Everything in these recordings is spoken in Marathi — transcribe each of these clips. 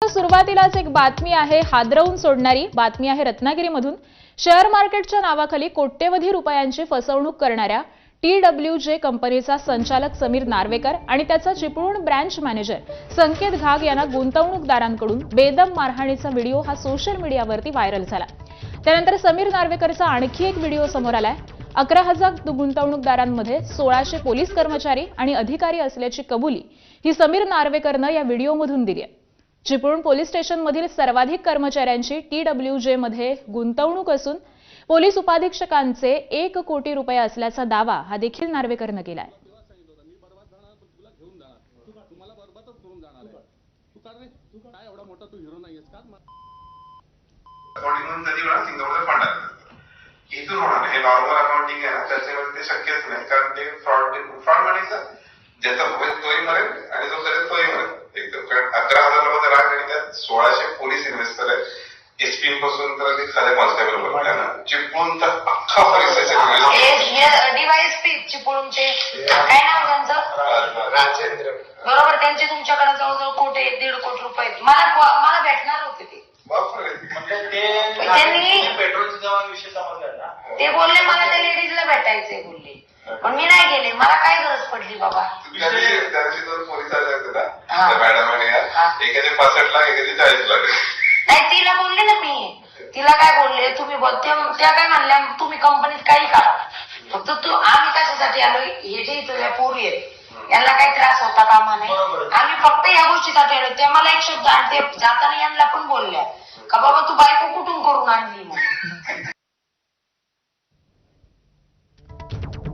सुरुवातीलाच एक बातमी आहे हादरवून सोडणारी बातमी आहे रत्नागिरीमधून। शेअर मार्केटच्या नावाखाली कोट्यवधी रुपयांची फसवणूक करणाऱ्या TWJ कंपनीचा संचालक समीर नार्वेकर आणि त्याचा चिपळूण ब्रांच मॅनेजर संकेत घाग यांना गुंतवणूकदारांकडून बेदम मारहाणीचा व्हिडिओ हा सोशल मीडियावरती व्हायरल झाला। त्यानंतर समीर नार्वेकरचा आणखी एक व्हिडिओ समोर आलाय। 11,000 गुंतवणूकदारांमध्ये 1600 पोलीस कर्मचारी आणि अधिकारी असल्याची कबुली ही समीर नार्वेकरनं या व्हिडिओमधून दिली आहे। चिपळूण पोलीस स्टेशनमधील सर्वाधिक कर्मचाऱ्यांची TWJ मध्ये गुंतवणूक असून पोलीस उपाधीक्षकांचे 1 कोटी रुपये असल्याचा दावा हा देखील नार्वेकरनं केलाय। इथून होणार हे नॉर्मल अकाउंटिंग आहे ना, त्याच्यामध्ये ते शक्यच नाही, कारण ते फ्रॉड मनीचं ज्याचा होईल तोही मरेल आणि जो करेल तोही मरेल एकदम। कारण 11,000 मध्ये राग आणि त्यात 1600 पोलीस इन्व्हेस्टर आहेत, एसपी पासून तर ते खाली कॉन्स्टेबल पर्यंत चिपळूण तर अख्खा परिसर डीवायएसपी चिपळूणचे काय नाव त्यांचं राजेंद्र बरोबर, त्यांचे तुमच्याकडे जवळजवळ 1.5 कोटी रुपये मला भेटणार होते ते। ते बोलले मला त्या लेडीजला भेटायचंय बोलले, पण मी नाही गेले, मला काय गरज पडली बाबा। त्या दिवशी 2 पोलीस आले होते ना मॅडम आणि एखादी 65 लाख एखादी 40 लाख नाही, तिला बोलले ना मी, तिला काय बोलले तुम्ही त्या काय म्हणल्या तुम्ही कंपनीत काही करा, फक्त आम्ही कशासाठी आलो हे जे इथं पोरी आहेत यांना काही त्रास होता कामा नाही, आम्ही फक्त या गोष्टीसाठी आलो। त्या मला एक शब्द आणि ते जाताना यांना पण बोलल्या का बाबा तू बायको कुठून करून आणली म्हणून।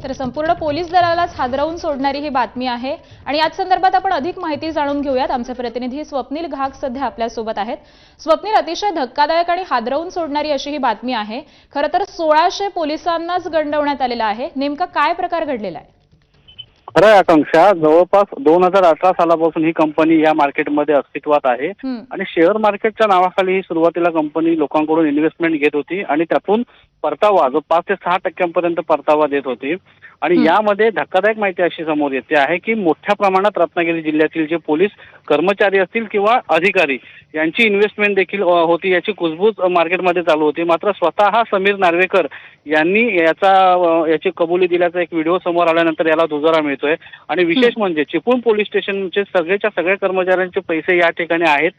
तर संपूर्ण पोलीस दलालाच हादरवून सोडणारी ही बातमी आहे आणि याच संदर्भात आपण अधिक माहिती जाणून घेऊयात। आमचे प्रतिनिधी स्वप्नील घाग सध्या आपल्या सोबत आहेत। स्वप्नील, अतिशय धक्कादायक आणि हादरवून सोडणारी अशी ही बातमी आहे। खरं तर 1600 पोलिसांनाच गंडवण्यात आलेलं आहे, नेमका काय प्रकार घडलेला आहे? खरं आहे आकांक्षा, जवळपास 2018 सालापासून ही कंपनी या मार्केटमध्ये अस्तित्वात आहे आणि शेअर मार्केटच्या नावाखाली ही सुरुवातीला कंपनी लोकांकडून इन्व्हेस्टमेंट घेत होती आणि त्यातून परतावा जो 5 ते 6% परतावा देत होती। आणि यामध्ये धक्कादायक माहिती अशी समोर येते आहे की मोठ्या प्रमाणात रत्नागिरी जिल्ह्यातील जे पोलीस कर्मचारी असतील किंवा अधिकारी यांची इन्व्हेस्टमेंट देखील होती, याची कुजबूज मार्केटमध्ये चालू होती। मात्र स्वतः समीर नार्वेकर यांनी याची कबुली दिल्याचा एक व्हिडिओ समोर आल्यानंतर याला दुजोरा मिळतोय। आणि विशेष म्हणजे चिपळूण पोलीस स्टेशनचे सगळ्याच्या सगळ्या कर्मचाऱ्यांचे पैसे या ठिकाणी आहेत,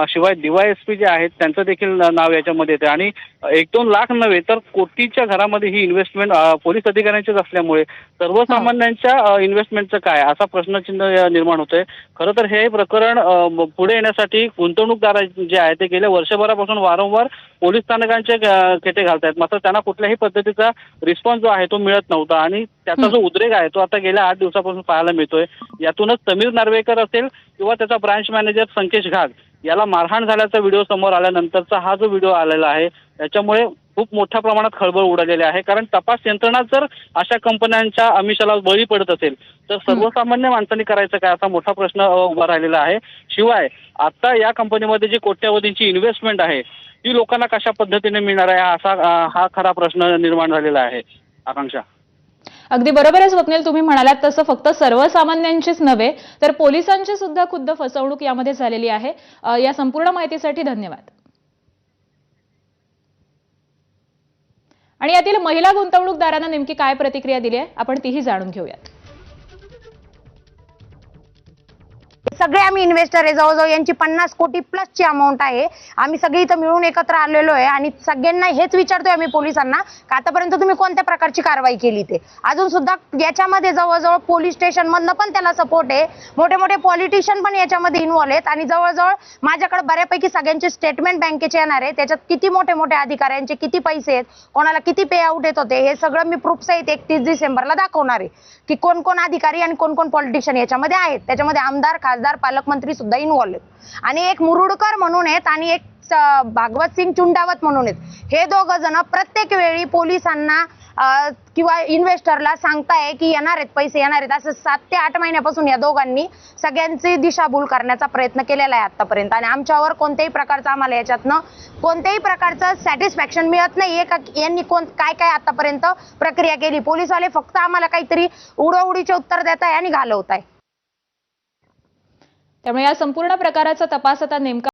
शिवाय DYSP जे आहेत त्यांचं देखील नाव याच्यामध्ये येते आणि 1-2 लाख नव्हे तर कोटीच्या घरामध्ये ही इन्व्हेस्टमेंट पोलीस अधिकाऱ्यांचीच असल्यामुळे सर्वसामान्यांच्या इन्व्हेस्टमेंटचं काय असा प्रश्नचिन्ह निर्माण होतोय। खरं तर हे प्रकरण पुढे येण्यासाठी गुंतवणूकदार जे आहेत ते गेल्या वर्षभरापासून वारंवार पोलीस स्थानकांचे खेटे घालतायत, मात्र त्यांना कुठल्याही पद्धतीचा रिस्पॉन्स जो आहे तो मिळत नव्हता आणि त्याचा जो उद्रेक आहे तो आता गेल्या 8 दिवसापासून पाहायला मिळतोय। यातूनच समीर नार्वेकर असेल किंवा त्याचा ब्रांच मॅनेजर संकेत घाग याला मारहाण झाल्याचा व्हिडिओ समोर आल्यानंतरचा हा जो व्हिडिओ आलेला आहे त्याच्यामुळे खूप मोठ्या प्रमाणात खळबळ उडालेली आहे। कारण तपास यंत्रणा जर अशा कंपन्यांच्या आमिषाला बळी पडत असेल तर सर्वसामान्य माणसांनी करायचं काय असा मोठा प्रश्न उभा राहिलेला आहे। शिवाय आता या कंपनीमध्ये जी कोट्यवधींची इन्व्हेस्टमेंट आहे ती लोकांना कशा पद्धतीने मिळणार आहे असा हा खरा प्रश्न निर्माण झालेला आहे। आकांक्षा, अगदी बरोबर आहे स्वप्नील, तुम्ही म्हणालात तसं फक्त सर्वसामान्यांचीच नव्हे तर पोलिसांची सुद्धा खुद्द फसवणूक यामध्ये झालेली आहे। या संपूर्ण माहितीसाठी धन्यवाद। आणि यातील महिला गुंतवणूकदारांना नेमकी काय प्रतिक्रिया दिली आहे आपण तीही जाणून घेऊयात। सगळे आम्ही इन्व्हेस्टर आहे, जवळजवळ यांची 50 कोटी प्लसची अमाऊंट आहे। आम्ही सगळे इथं मिळून एकत्र आलेलो आहे आणि सगळ्यांना हेच विचारतोय आम्ही पोलिसांना का आतापर्यंत तुम्ही कोणत्या प्रकारची कारवाई केली ते। अजून सुद्धा याच्यामध्ये जवळजवळ पोलीस स्टेशन मधनं पण त्याला सपोर्ट आहे, मोठे मोठे पॉलिटिशियन पण याच्यामध्ये इन्व्हॉल्व आहेत आणि जवळजवळ माझ्याकडे बऱ्यापैकी सगळ्यांचे स्टेटमेंट बँकेचे येणार आहे, त्याच्यात किती मोठे मोठे अधिकाऱ्यांचे किती पैसे आहेत, कोणाला किती पे आउट येत होते, हे सगळं मी प्रूफ सहित 31 डिसेंबरला दाखवणार आहे की कोण कोण अधिकारी आणि कोण कोण पॉलिटिशियन याच्यामध्ये आहेत। त्याच्यामध्ये आमदार, खासदार, पालकमंत्री सुद्धा इन्व्हॉल्व आहेत आणि एक मुरुडकर म्हणून आहेत आणि एक भागवत सिंग चुंडावत म्हणून आहेत। हे 2 जण प्रत्येक वेळी पोलिसांना किंवा इन्व्हेस्टरला सांगताय की येणार आहेत पैसे येणार आहेत, असं 7 ते 8 महिन्यापासून या दोघांनी सगळ्यांची दिशाभूल करण्याचा प्रयत्न केलेला आहे आतापर्यंत आणि आमच्यावर कोणत्याही प्रकारचं आम्हाला याच्यातनं कोणत्याही प्रकारचं सॅटिस्फॅक्शन मिळत नाहीये का यांनी काय काय आतापर्यंत प्रक्रिया केली। पोलीसवाले फक्त आम्हाला काहीतरी उडवडीचे उत्तर देत आहे आणि घालवत आहे। त्यामुळे या संपूर्ण प्रकाराचा तपास आता नेमका